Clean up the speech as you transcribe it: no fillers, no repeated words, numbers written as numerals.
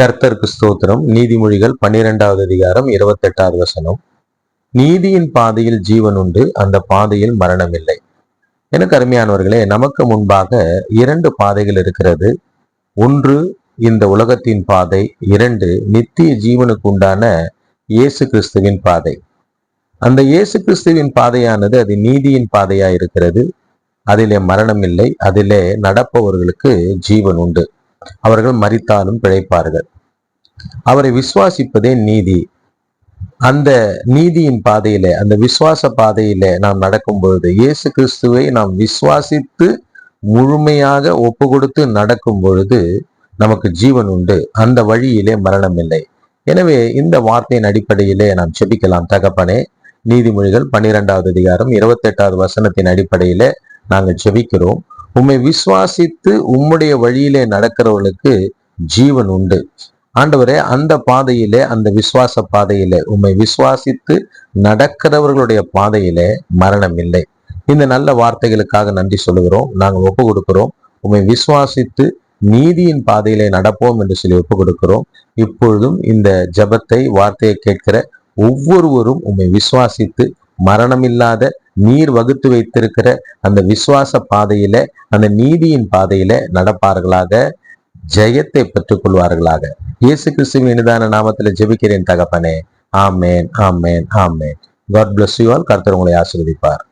கர்த்தருக்கு ஸ்தோத்திரம். நீதிமொழிகள் 12வது அதிகாரம் 28வது வசனம். நீதியின் பாதையில் ஜீவன் உண்டு, அந்த பாதையில் மரணம் இல்லை. எனக்கு அருமையானவர்களே, நமக்கு முன்பாக 2 பாதைகள் இருக்கிறது. ஒன்று இந்த உலகத்தின் பாதை, 2 நித்திய ஜீவனுக்கு உண்டான இயேசு கிறிஸ்துவின் பாதை. அந்த இயேசு கிறிஸ்துவின் பாதையானது அது நீதியின் பாதையா இருக்கிறது. அதிலே மரணம் இல்லை. அதிலே நடப்பவர்களுக்கு ஜீவன் உண்டு. அவர்கள் மரித்தாலும் பிழைப்பார்கள். அவரை விசுவாசிப்பதே நீதி. அந்த நீதியின் பாதையிலே, அந்த விசுவாச பாதையிலே நாம் நடக்கும் பொழுது, இயேசு கிறிஸ்துவை நாம் விசுவாசித்து முழுமையாக ஒப்பு கொடுத்து நடக்கும் பொழுது நமக்கு ஜீவன் உண்டு. அந்த வழியிலே மரணம் இல்லை. எனவே இந்த வார்த்தையின் அடிப்படையிலே நாம் செபிக்கலாம். தகப்பனே, நீதிமொழிகள் 12வது அதிகாரம் 28வது வசனத்தின் அடிப்படையிலே நாங்கள் செபிக்கிறோம். உம்மை விசுவாசித்து உம்முடைய வழியிலே நடக்கிறவர்களுக்கு ஜீவன் உண்டு. ஆண்டவரே, அந்த பாதையிலே, அந்த விசுவாச பாதையிலே, உம்மை விசுவாசித்து நடக்கிறவர்களுடைய பாதையிலே மரணம் இல்லை. இந்த நல்ல வார்த்தைகளுக்காக நன்றி சொல்லுகிறோம். நாங்கள் ஒப்பு கொடுக்கிறோம். உம்மை விசுவாசித்து நீதியின் பாதையிலே நடப்போம் என்று சொல்லி ஒப்பு கொடுக்கிறோம். இப்பொழுதும் இந்த ஜபத்தை, வார்த்தையை கேட்கிற ஒவ்வொருவரும் உம்மை விசுவாசித்து மரணமில்லாத நீர் வகுத்து வைத்திருக்கிற அந்த விசுவாச பாதையில, அந்த நீதியின் பாதையில நடப்பார்களாக, ஜெயத்தை பெற்றுக் கொள்வார்களாக. இயேசு கிறிஸ்துவின் இனிதான நாமத்தில் ஜெபிக்கிறேன் தகப்பனே. ஆமேன், ஆமேன், ஆமேன். God bless you all. கர்த்தர் உங்களை ஆசீர்வதிப்பார்.